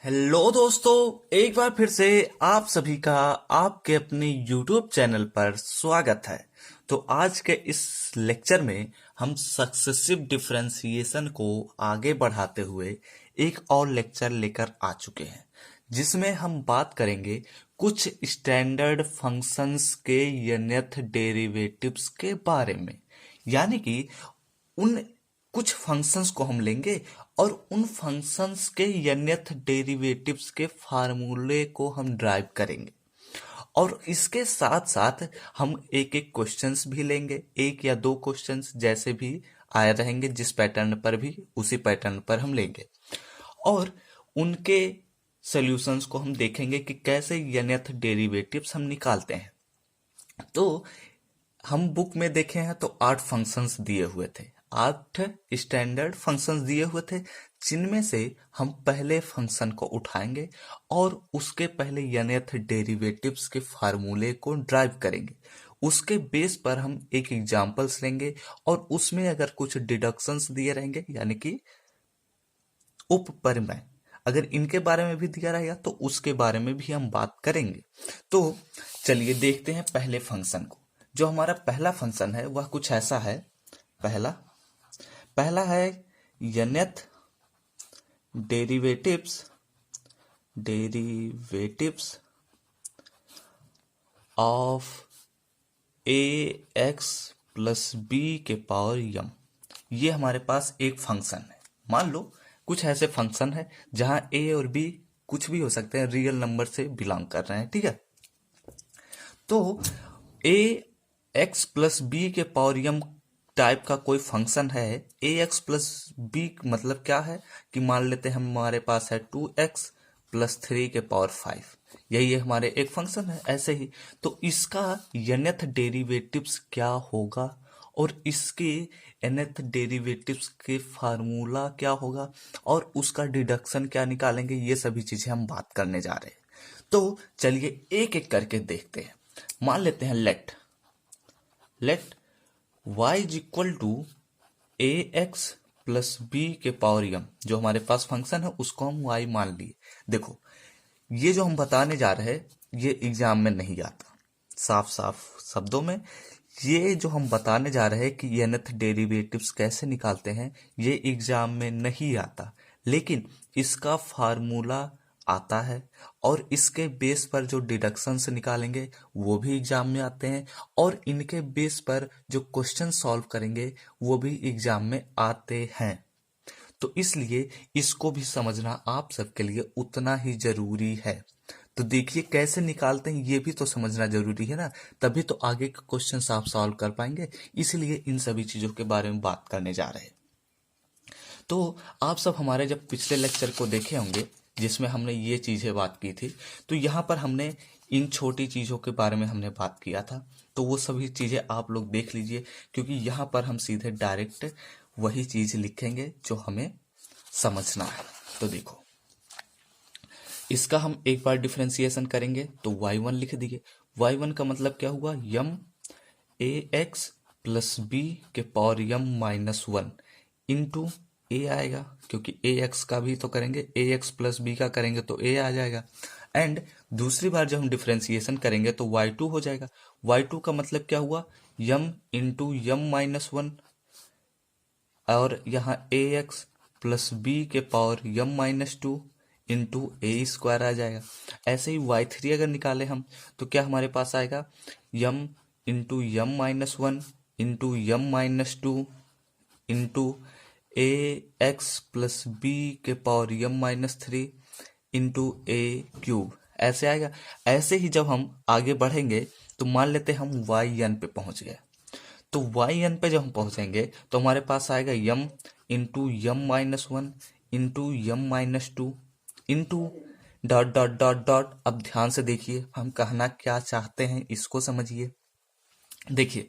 Hello दोस्तों, एक बार फिर से आप सभी का आपके अपने YouTube चैनल पर स्वागत है। तो आज के इस लेक्चर में हम सक्सेसिव डिफरेंशिएशन को आगे बढ़ाते हुए एक और लेक्चर लेकर आ चुके हैं, जिसमें हम बात करेंगे कुछ स्टैंडर्ड फंक्शंस के nth डेरिवेटिव्स के बारे में। यानी कि उन कुछ फंक्शंस को हम लेंगे और उन फंक्शंस के nth डेरिवेटिव्स के फार्मूले को हम ड्राइव करेंगे, और इसके साथ साथ हम एक एक क्वेश्चंस भी लेंगे, एक या दो क्वेश्चंस जैसे भी आए रहेंगे, जिस पैटर्न पर भी उसी पैटर्न पर हम लेंगे और उनके सॉल्यूशंस को हम देखेंगे कि कैसे nth डेरिवेटिव्स हम निकालते हैं। तो हम बुक में देखे हैं तो 8 फंक्शंस दिए हुए थे, 8 स्टैंडर्ड फंक्शंस दिए हुए थे, जिनमें से हम पहले फंक्शन को उठाएंगे और उसके पहले nth डेरिवेटिव्स के फार्मूले को ड्राइव करेंगे। उसके बेस पर हम एक एग्जांपल्स लेंगे और उसमें अगर कुछ डिडक्शंस दिए रहेंगे, यानी कि उपपरिमेय अगर इनके बारे में भी दिया रहेगा तो उसके बारे में भी हम बात करेंगे। तो चलिए देखते हैं पहले फंक्शन को। जो हमारा पहला फंक्शन है वह कुछ ऐसा है। पहला है nth derivatives of ax plus b के पावर m। ये हमारे पास एक फंक्शन है। मान लो कुछ ऐसे फंक्शन है जहां a और b कुछ भी हो सकते हैं, रियल नंबर से बिलोंग कर रहे हैं, ठीक है। तो ax प्लस बी के पावर m टाइप का कोई फंक्शन है। ax प्लस बी मतलब क्या है कि मान लेते हैं हमारे पास है 2x प्लस 3 के पावर 5, यही है हमारे एक फंक्शन है। ऐसे ही तो इसका nth डेरिवेटिव्स क्या होगा और इसके nth डेरिवेटिव्स के फार्मूला क्या होगा और उसका डिडक्शन क्या निकालेंगे, ये सभी चीजें हम बात करने जा रहे हैं। तो चलिए एक एक करके देखते हैं। मान लेते हैं let y is equal to a x plus b के पावर m। जो हमारे पास फंक्शन है उसको हम y मान लिए। देखो, ये जो हम बताने जा रहे हैं ये एग्जाम में नहीं आता। साफ साफ शब्दों में ये जो हम बताने जा रहे हैं कि nth डेरिवेटिव्स कैसे निकालते हैं, ये एग्जाम में नहीं आता, लेकिन इसका फार्मूला आता है और इसके बेस पर जो डिडक्शंस निकालेंगे वो भी एग्जाम में आते हैं और इनके बेस पर जो क्वेश्चन सॉल्व करेंगे वो भी एग्जाम में आते हैं। तो इसलिए इसको भी समझना आप सबके लिए उतना ही जरूरी है। तो देखिए कैसे निकालते हैं ये भी तो समझना जरूरी है ना, तभी तो आगे के क्वेश्चन आप सॉल्व कर पाएंगे। इसलिए इन सभी चीजों के बारे में बात करने जा रहे हैं। तो आप सब हमारे जब पिछले लेक्चर को देखे होंगे जिसमें हमने ये चीजें बात की थी, तो यहाँ पर हमने इन छोटी चीजों के बारे में हमने बात किया था। तो वो सभी चीजें आप लोग देख लीजिए, क्योंकि यहाँ पर हम सीधे डायरेक्ट वही चीज लिखेंगे जो हमें समझना है। तो देखो, इसका हम एक बार डिफरेंशिएशन करेंगे तो y1 लिख दिए। y1 का मतलब क्या हुआ, m ax प्लस बी के power m minus 1 into a आएगा, क्योंकि ax का भी तो करेंगे, ax प्लस बी का करेंगे तो a आ जाएगा। एंड दूसरी बार जब हम डिफरेंशिएशन करेंगे तो y2 हो जाएगा। y2 का मतलब क्या हुआ, m इंटू m माइनस 1 और यहाँ ax प्लस बी के पावर m माइनस 2 इंटू ए स्क्वायर आ जाएगा। ऐसे ही y3 अगर निकाले हम तो क्या हमारे पास आएगा, m into m minus 1 into m minus 2 into a x plus b के power m minus 3 into a cube, ऐसे आएगा। ऐसे ही जब हम आगे बढ़ेंगे तो मान लेते हम yn पे पहुंच गए। तो yn पे जब हम पहुंचेंगे तो हमारे पास आएगा m into m minus 1 into m minus 2 into dot dot dot dot. अब ध्यान से देखिए हम कहना क्या चाहते हैं, इसको समझिए। देखिए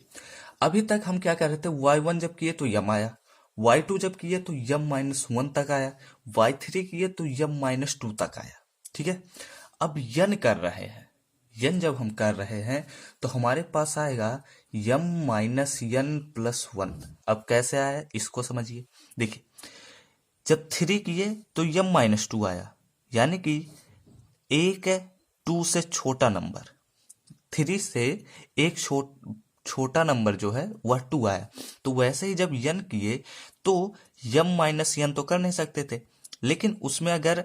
अभी तक हम क्या कर रहे थे, y1 जब किए तो m आया, y2 जब किए तो m माइनस 1 तक आया, y3 किए तो m माइनस 2 तक आया, ठीक है। अब n कर रहे हैं, n जब हम कर रहे हैं तो हमारे पास आएगा m माइनस n प्लस 1। अब कैसे आया इसको समझिए। देखिए जब 3 किए तो m माइनस 2 आया, यानी कि एक है 2 से छोटा नंबर, 3 से एक छोटा नंबर जो है वह 2 आया। तो वैसे ही जब यन किए तो यम माइनस यन तो कर नहीं सकते थे, लेकिन उसमें अगर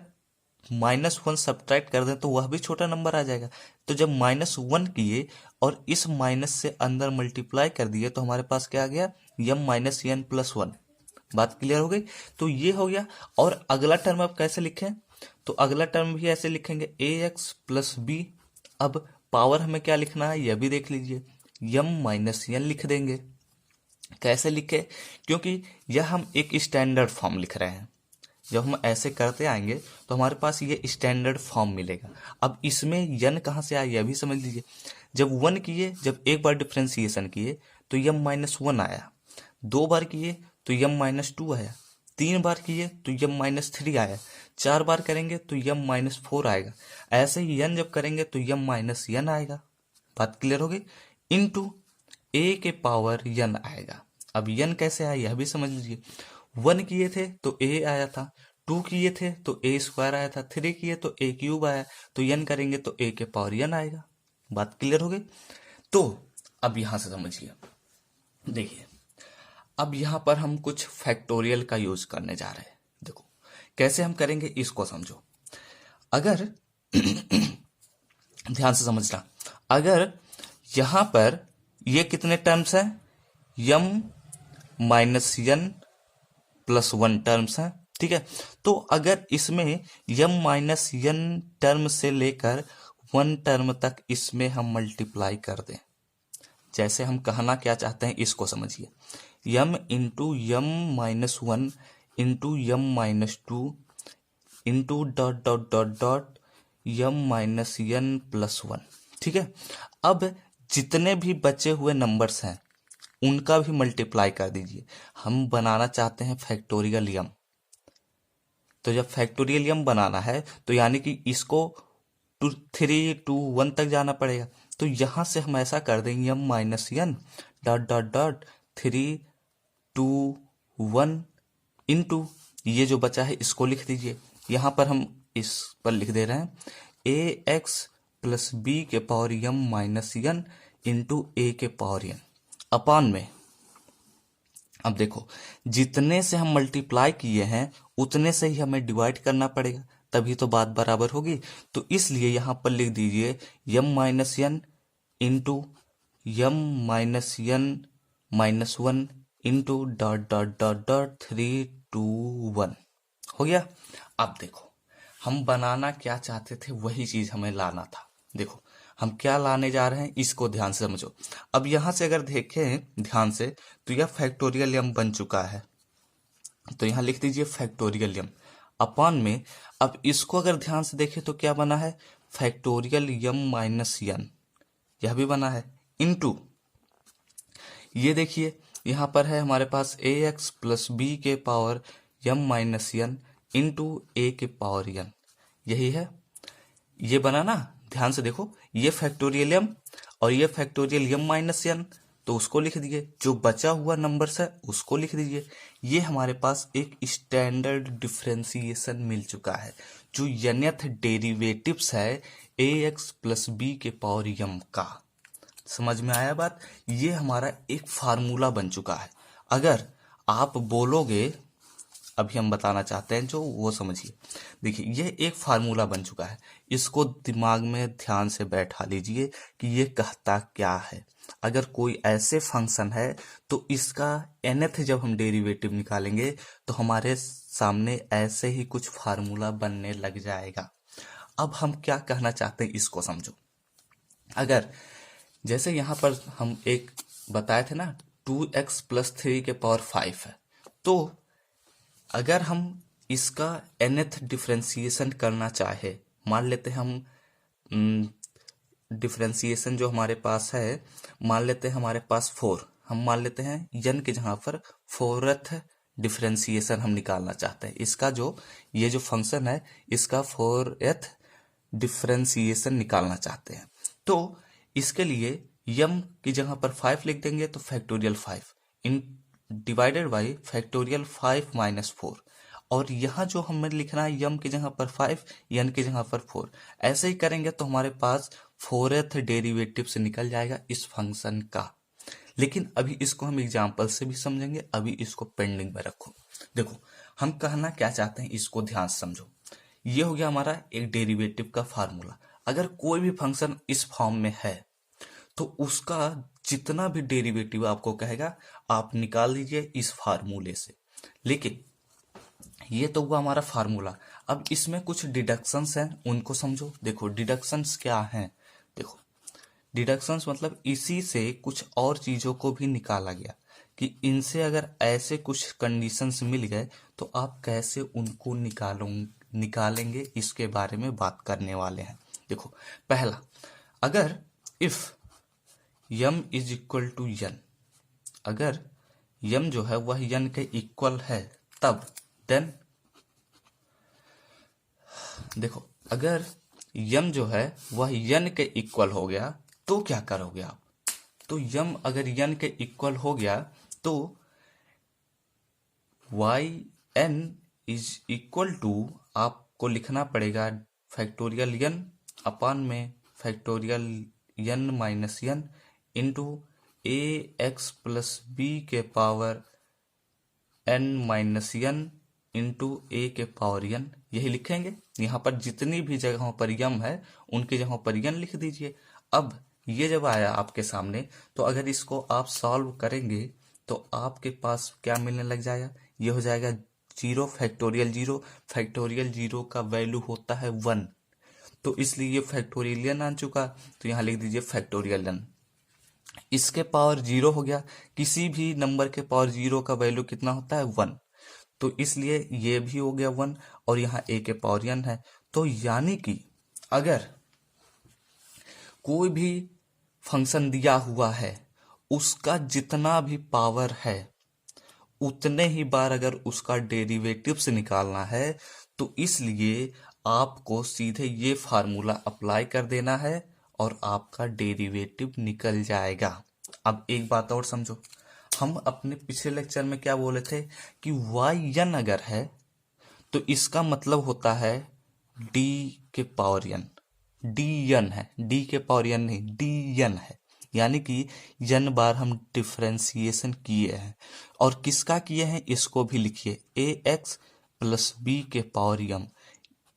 -1 सब्ट्रैक्ट कर दें तो वह भी छोटा नंबर आ जाएगा। तो जब -1 किए और इस माइनस से अंदर मल्टीप्लाई कर दिए तो हमारे पास क्या आ गया, यम माइनस यन प्लस 1। बात क्लियर हो गई। तो ये हो गया। और अगला टर्म अब कैसे लिखें, तो अगला टर्म भी ऐसे लिखेंगे ए एक्स प्लस बी। अब पावर हमें क्या लिखना है यह भी देख लीजिए, यम माइनस यन लिख देंगे। कैसे लिखे, क्योंकि यह हम एक स्टैंडर्ड फॉर्म लिख रहे हैं। जब हम ऐसे करते आएंगे तो हमारे पास ये स्टैंडर्ड फॉर्म मिलेगा। अब इसमें यन कहाँ से आया यह भी समझ लीजिए। जब 1 किए, जब एक बार डिफ्रेंसिएशन किए तो यम -1 आया, 2 बार किए तो यम -2 आया, 3 बार किए तो यम -3 आया, 4 बार करेंगे तो यम -4 आएगा। ऐसे ही यन जब करेंगे तो यम माइनस यन आएगा। बात क्लियर हो गई। इनटू ए के पावर यन आएगा। अब यन कैसे आया यह भी समझ लीजिए। 1 किए थे तो ए आया था, 2 किए थे तो ए स्क्वायर आया था, 3 किए तो ए क्यूब आया, तो यन करेंगे तो ए के पावर यन आएगा। बात क्लियर हो गई। तो अब यहां से समझिए, देखिए अब यहां पर हम कुछ फैक्टोरियल का यूज करने जा रहे हैं। देखो कैसे हम करेंगे इसको समझो। अगर ध्यान से समझना, अगर यहां पर ये कितने टर्म्स हैं, यम माइनस यन प्लस 1 टर्म्स हैं, ठीक है। तो अगर इसमें यम माइनस यन टर्म से लेकर 1 टर्म तक इसमें हम मल्टीप्लाई कर दें, जैसे हम कहना क्या चाहते हैं इसको समझिए। M into m -1 into m -2 into dot dot dot dot m minus n plus 1, ठीक है। अब जितने भी बचे हुए नंबर्स हैं उनका भी मल्टीप्लाई कर दीजिए। हम बनाना चाहते हैं फैक्टोरियल यम। तो जब फैक्टोरियल यम बनाना है तो यानी कि इसको 3 to 1 तक जाना पड़ेगा। तो यहां से हम ऐसा कर देंगे, m minus n dot dot dot 3 to 1 into ये जो बचा है इसको लिख दीजिए। यहां पर हम इस पर लिख दे रहे हैं ए एक्स प्लस बी के power Yama minus n into a के पावर यन अपान में। अब देखो जितने से हम मल्टीप्लाई किए हैं उतने से ही हमें डिवाइड करना पड़ेगा, तभी तो बात बराबर होगी। तो इसलिए यहां पर लिख दीजिए m minus n into m minus n -1 into dot dot dot dot 3 to 1 हो गया। अब देखो हम बनाना क्या चाहते थे वही चीज हमें लाना था। देखो हम क्या लाने जा रहे हैं इसको ध्यान से समझो। अब यहां से अगर देखें ध्यान से तो यह फैक्टोरियल यम बन चुका है, तो यहां लिख दीजिए फैक्टोरियल यम अपान में। अब इसको अगर ध्यान से देखें तो क्या बना है, फैक्टोरियल यम माइनस यन, यह भी बना है इनटू ये देखिए यहां पर है हमारे पास ए एक्स प्लस बी के power Yama minus n into a के पावर यन, यही है। ये बना ना, ध्यान से देखो, ये फैक्टोरियल यम और ये फैक्टोरियल यम माइनस यन, तो उसको लिख दिए। जो बचा हुआ नंबर्स है उसको लिख दीजिए। ये हमारे पास एक स्टैंडर्ड डिफरेंशिएशन मिल चुका है, जो nth डेरिवेटिव्स है ए एक्स प्लस बी के पावर यम का। समझ में आया बात। ये हमारा एक फार्मूला बन चुका है। अगर आप बोलोगे, अभी हम बताना चाहते हैं जो वो समझिए। देखिए ये एक फार्मूला बन चुका है, इसको दिमाग में ध्यान से बैठा लीजिए कि ये कहता क्या है। अगर कोई ऐसे फंक्शन है तो इसका nth जब हम डेरिवेटिव निकालेंगे तो हमारे सामने ऐसे ही कुछ फार्मूला बनने लग जाएगा। अब हम क्या कहना चाहते हैं इसको समझो। अगर जैसे यहां पर हम एक बताए थे ना 2x प्लस 3 के पावर 5 है, तो अगर हम इसका nth डिफरेंशिएशन करना चाहे, मान लेते हैं हम डिफरेंशिएशन जो हमारे पास है, मान लेते हैं हमारे पास 4, हम मान लेते हैं यन के जहां पर 4th डिफरेंशिएशन हम निकालना चाहते हैं। इसका जो ये जो फंक्शन है इसका 4th डिफरेंशिएशन निकालना चाहते हैं। तो इसके लिए यम की जगह पर 5 लिख देंगे तो factorial 5 in divided by factorial 5 - 4, और यहाँ जो हमें लिखना है यम की जगह पर 5, यन की जगह पर 4। ऐसे ही करेंगे तो हमारे पास 4th डेरिवेटिव से निकल जाएगा इस फंक्शन का। लेकिन अभी इसको हम एग्जाम्पल से भी समझेंगे, अभी इसको पेंडिंग में रखो। देखो हम कहना क्या चाहते हैं, इसको ध्यान से समझो। ये हो गया हमारा एक डेरिवेटिव का फार्मूला। अगर कोई भी फंक्शन इस फॉर्म में है तो उसका जितना भी डेरिवेटिव आपको कहेगा आप निकाल लीजिए इस फार्मूले से। लेकिन ये तो हुआ हमारा फार्मूला। अब इसमें कुछ डिडक्शंस हैं, उनको समझो। देखो डिडक्शंस क्या हैं, देखो डिडक्शंस मतलब इसी से कुछ और चीजों को भी निकाला गया कि इनसे अगर ऐसे कुछ कंडीशंस मिल गए तो आप कैसे उनको निकालेंगे, इसके बारे में बात करने वाले हैं। देखो पहला, अगर if m is equal to n, अगर यम जो है वह यन के इक्वल है तब देन, देखो अगर यम जो है वह यन के इक्वल हो गया तो क्या करोगे आप? तो यम अगर यन के इक्वल हो गया तो y n is equal to, आपको लिखना पड़ेगा फैक्टोरियल यन अपान में factorial n minus n into a x plus b के power n minus n into a के पावर यन। यही लिखेंगे। यहाँ पर जितनी भी जगहों पर यम है उनकी जगहों पर यन लिख दीजिए। अब ये जब आया आपके सामने तो अगर इसको आप सॉल्व करेंगे तो आपके पास क्या मिलने लग जाएगा, ये हो जाएगा 0 फैक्टोरियल 0। फैक्टोरियल 0 का वैल्यू होता है 1, तो इसलिए ये फैक्टोरियल एन आ चुका, तो यहाँ लिख दीजिए फैक्टोरियल एन। इसके पावर 0 हो गया, किसी भी नंबर के पावर 0 का वैल्यू कितना होता है 1, तो इसलिए ये भी हो गया 1 और यहाँ ए के पावर n है। तो यानी कि अगर कोई भी फंक्शन दिया हुआ है उसका जितना भी पावर है उतने ही बार अगर उसका डेरिवेटिव से निकालना है तो इसलिए आपको सीधे ये फार्मूला अप्लाई कर देना है और आपका डेरिवेटिव निकल जाएगा। अब एक बात और समझो, हम अपने पिछले लेक्चर में क्या बोले थे कि वाई यन अगर है तो इसका मतलब होता है डी के पावर यन। डी यन है, डी के पावर यन नहीं, डी यन है, यानी कि यन बार हम डिफ्रेंसिएशन किए हैं। और किसका किए हैं इसको भी लिखिए, ए एक्स प्लस बी के पावर यम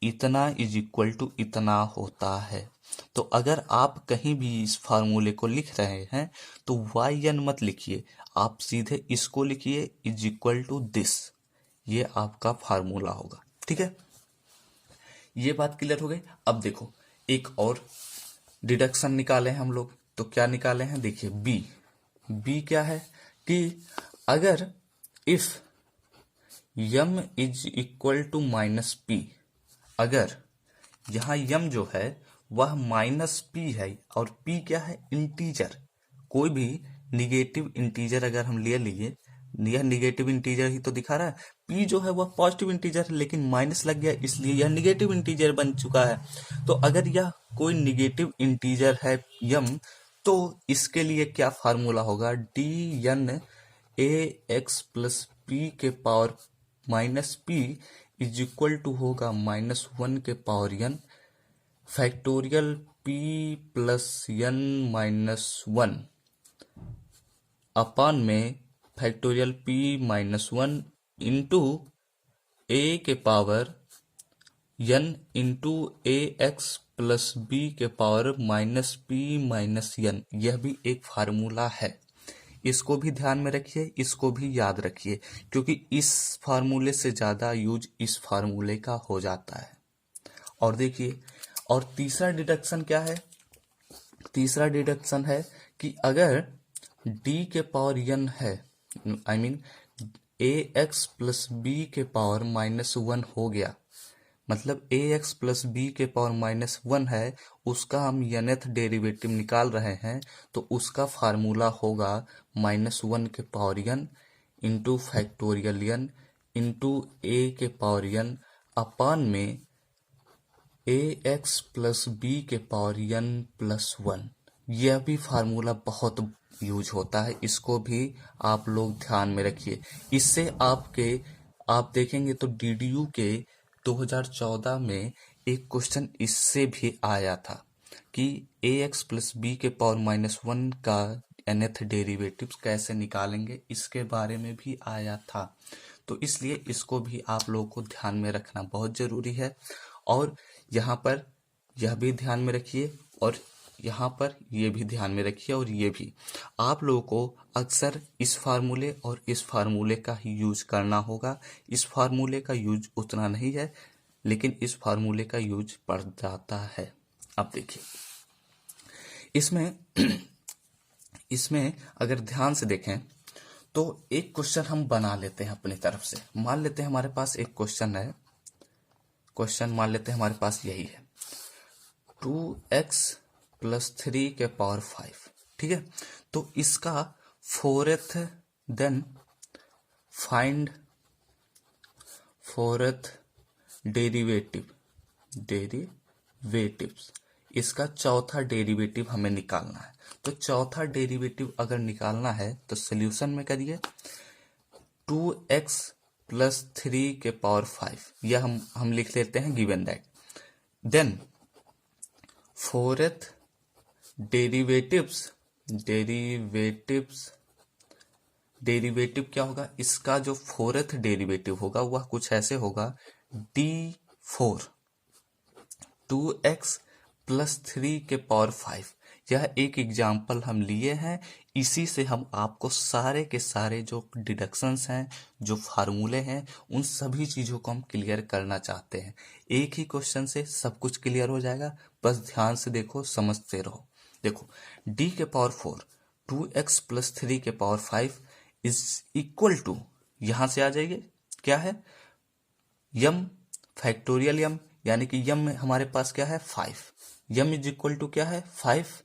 इतना इज इक्वल टू इतना होता है। तो अगर आप कहीं भी इस फार्मूले को लिख रहे हैं तो वाई एन मत लिखिए, आप सीधे इसको लिखिए इज इक्वल टू दिस, ये आपका फार्मूला होगा। ठीक है, ये बात क्लियर हो गई। अब देखो एक और डिडक्शन निकाले हैं हम लोग, तो क्या निकाले हैं देखिए, बी क्या है कि अगर if m is equal to minus p, अगर यहाँ यम जो है वह माइनस पी है और पी क्या है इंटीजर, कोई भी निगेटिव इंटीजर अगर हम ले लिए, यह निगेटिव इंटीजर ही तो दिखा रहा है, पी जो है वह पॉजिटिव इंटीजर है लेकिन माइनस लग गया इसलिए यह निगेटिव इंटीजर बन चुका है। तो अगर यह कोई निगेटिव इंटीजर है यम, तो इसके लिए क्या फार्मूला होगा, d n a x plus p के power minus p is equal to होगा -1 के power n factorial p plus n -1 upon में फैक्टोरियल पी -1 इंटू ए के power n into a x plus b के power -p -n। यह भी एक formula है, इसको भी ध्यान में रखिए, इसको भी याद रखिए, क्योंकि इस फार्मूले से ज़्यादा यूज इस फार्मूले का हो जाता है। और देखिए, और तीसरा डिडक्शन क्या है, तीसरा डिडक्शन है कि अगर d के पावर n है, I mean a x plus b के पावर -1 हो गया, मतलब ए एक्स प्लस बी के पावर -1 है, उसका हम nth डेरिवेटिव निकाल रहे हैं, तो उसका फार्मूला होगा -1 के power n into factorial n into a के पावर n अपान में ए एक्स प्लस बी के पावर n प्लस 1। यह भी फार्मूला बहुत यूज होता है, इसको भी आप लोग ध्यान में रखिए। इससे आपके आप देखेंगे तो DDU के 2014 में एक क्वेश्चन इससे भी आया था कि ax प्लस बी के पावर -1 का nth डेरिवेटिव कैसे निकालेंगे, इसके बारे में भी आया था। तो इसलिए इसको भी आप लोगों को ध्यान में रखना बहुत जरूरी है। और यहाँ पर यह भी ध्यान में रखिए और यहाँ पर ये भी ध्यान में रखिए और ये भी। आप लोगों को अक्सर इस फार्मूले और इस फार्मूले का ही यूज करना होगा। इस फार्मूले का यूज उतना नहीं है, लेकिन इस फार्मूले का यूज पड़ जाता है। अब देखिए इसमें अगर ध्यान से देखें तो एक क्वेश्चन हम बना लेते हैं अपनी तरफ से। मान लेते हैं हमारे पास एक क्वेश्चन है, क्वेश्चन मान लेते हैं हमारे पास यही है 2x प्लस 3 के पावर 5। ठीक है, तो इसका 4th then find 4th derivatives, इसका चौथा डेरिवेटिव हमें निकालना है। तो चौथा डेरिवेटिव अगर निकालना है तो सॉल्यूशन में करिए 2x प्लस 3 के पावर 5, यह हम लिख लेते हैं given that. Then 4th derivative क्या होगा, इसका जो 4th डेरिवेटिव होगा वह कुछ ऐसे होगा d4 2x प्लस 3 के पावर 5। यह एक एग्जाम्पल हम लिए हैं, इसी से हम आपको सारे के सारे जो डिडक्शंस हैं, जो फार्मूले हैं, उन सभी चीज़ों को हम क्लियर करना चाहते हैं। एक ही क्वेश्चन से सब कुछ क्लियर हो जाएगा, बस ध्यान से देखो, समझते रहो। देखो d के पावर 4 2x प्लस 3 के पावर 5 इज इक्वल टू, यहां से आ जाइए क्या है यम फैक्टोरियल यम, यानी कि यम में हमारे पास क्या है 5, यम इज इक्वल टू क्या है 5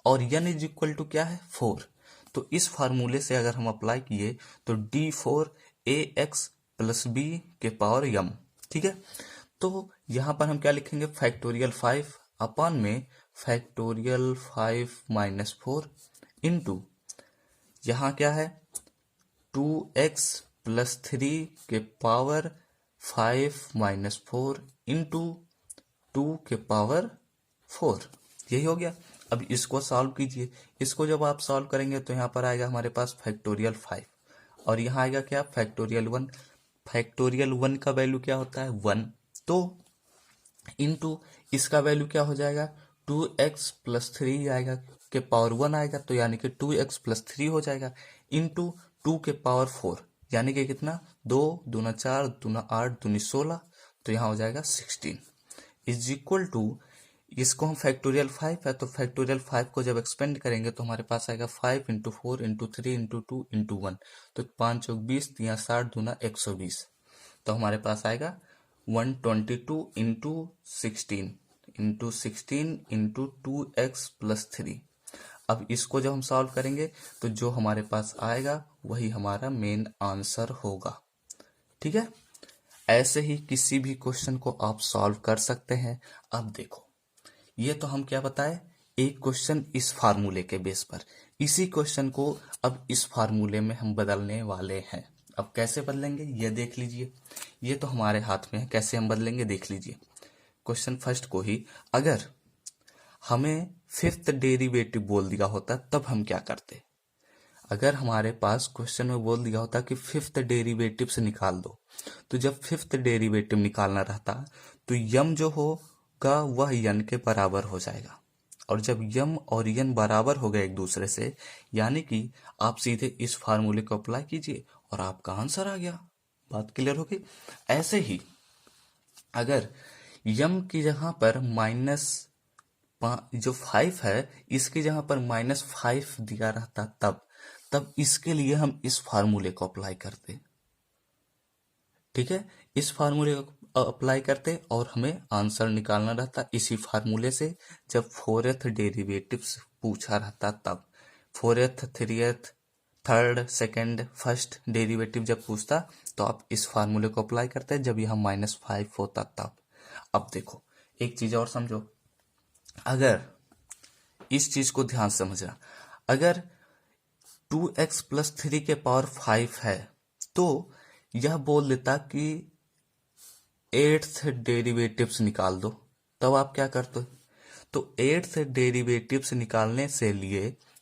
और यन इज इक्वल टू क्या है 4। तो इस फार्मूले से अगर हम अप्लाई किए तो d4 ax प्लस बी के पावर यम। ठीक है, तो यहां पर हम क्या लिखेंगे फैक्टोरियल 5 अपॉन में फैक्टोरियल 5 माइनस 4 इंटू यहाँ क्या है 2x प्लस 3 के पावर 5 माइनस 4 इंटू 2 के पावर 4, यही हो गया। अब इसको सॉल्व कीजिए। इसको जब आप सॉल्व करेंगे तो यहाँ पर आएगा हमारे पास फैक्टोरियल 5 और यहाँ आएगा क्या फैक्टोरियल 1। फैक्टोरियल 1 का वैल्यू क्या होता है 1, तो इंटू इसका वैल्यू क्या हो जाएगा 2x प्लस 3 आएगा के पावर 1 आएगा, तो यानी कि 2x प्लस 3 हो जाएगा इंटू 2 के पावर 4, यानी कि कितना 2 दूना 4 दूना 8 दूनी 16, तो यहाँ हो जाएगा 16 इज इक्वल टू, इसको हम फैक्टोरियल 5 है तो फैक्टोरियल 5 को जब एक्सपेंड करेंगे तो हमारे पास आएगा 5 इंटू 4 इंटू 3 इंटू 2 इंटू 1, तो 5 चौक 20 या 60 दूना 120, तो हमारे पास आएगा 122 इंटू 16 इंटू 2x प्लस 3। अब इसको जब हम सॉल्व करेंगे तो जो हमारे पास आएगा वही हमारा मेन आंसर होगा। ठीक है, ऐसे ही किसी भी क्वेश्चन को आप सॉल्व कर सकते हैं। अब देखो ये तो हम क्या बताए, एक क्वेश्चन इस फार्मूले के बेस पर, इसी क्वेश्चन को अब इस फार्मूले में हम बदलने वाले हैं। अब कैसे बदलेंगे ये देख लीजिए, ये तो हमारे हाथ में है, कैसे हम बदलेंगे देख लीजिए। क्वेश्चन फर्स्ट को ही अगर हमें 5th डेरिवेटिव बोल दिया होता तब हम क्या करते। अगर हमारे पास क्वेश्चन में बोल दिया होता कि 5th डेरिवेटिव से निकाल दो, तो जब 5th डेरिवेटिव निकालना रहता तो यम जो होगा वह यन के बराबर हो जाएगा, और जब यम और यन बराबर हो गए एक दूसरे से, यानी कि आप सीधे इस फार्मूले को अप्लाई कीजिए और आपका आंसर आ गया। बात क्लियर होगी। ऐसे ही अगर यम की जगह पर जो 5 है इसकी जगह पर -5 दिया रहता तब इसके लिए हम इस फार्मूले को अप्लाई करते। ठीक है, इस फार्मूले को अप्लाई करते और हमें आंसर निकालना रहता इसी फार्मूले से। जब 4th डेरिवेटिव्स पूछा रहता तब 4th 3th 3rd 2nd 1st derivative जब पूछता तो आप इस फार्मूले को अप्लाई करते जब यह -5 होता तब। अब देखो एक चीज और समझो, अगर इस चीज को ध्यान से समझना, अगर 2x प्लस 3 के पावर 5 है तो यह बोल देता कि एट्थ डेरिवेटिव्स निकाल दो, तब आप क्या करते? तो एट्थ डेरिवेटिव्स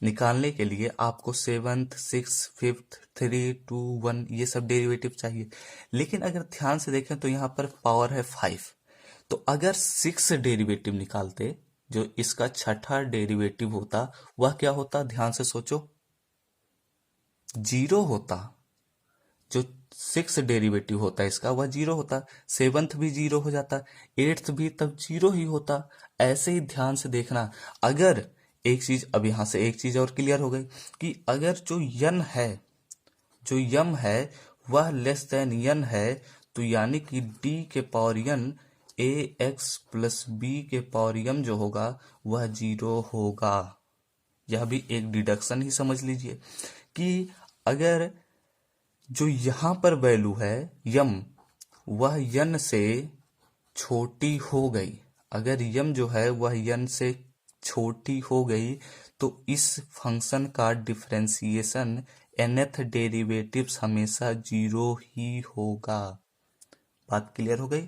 निकालने के लिए आपको सेवंथ, सिक्स, फिफ्थ, 3, 2, 1 ये सब डेरिवेटिव चाहिए। लेकिन अगर ध्यान से देखें तो यहाँ पर पावर है 5, तो अगर 6 डेरिवेटिव निकालते, जो इसका छठा डेरिवेटिव होता वह क्या होता? ध्यान से सोचो, 0 होता। जो 6 डेरिवेटिव होता इसका वह 0 होता, सेवंथ भी 0 हो जाता, एट्थ भी तब 0 ही होता। ऐसे ही ध्यान से देखना। अगर एक चीज, अब यहां से एक चीज और क्लियर हो गई कि अगर जो यन है, जो यम है वह लेस देन यन है, तो यानी कि डी के पावर यन ए एक्स प्लस बी के पावर यम जो होगा वह 0 होगा। यह भी एक डिडक्शन ही समझ लीजिए कि अगर जो यहां पर वैल्यू है यम वह यन से छोटी हो गई, अगर यम जो है वह यन से छोटी हो गई, तो इस फंक्शन का डिफरेंशिएशन nth डेरिवेटिव्स हमेशा 0 ही होगा। बात क्लियर हो गई?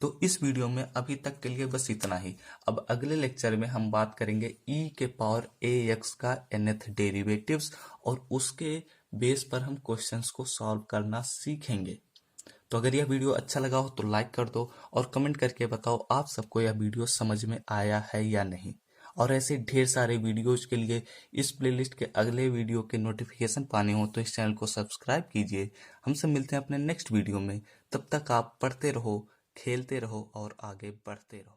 तो इस वीडियो में अभी तक के लिए बस इतना ही। अब अगले लेक्चर में हम बात करेंगे e के पावर ax का nth डेरिवेटिव्स और उसके बेस पर हम क्वेश्चंस को सॉल्व करना सीखेंगे। तो अगर यह वीडियो अच्छा लगा हो तो लाइक कर दो और कमेंट करके बताओ आप सबको यह वीडियो समझ में आया है या नहीं। और ऐसे ढेर सारे वीडियोज के लिए इस प्लेलिस्ट के अगले वीडियो के नोटिफिकेशन पाने हो तो इस चैनल को सब्सक्राइब कीजिए। हमसे मिलते हैं अपने नेक्स्ट वीडियो में। तब तक आप पढ़ते रहो, खेलते रहो और आगे बढ़ते रहो।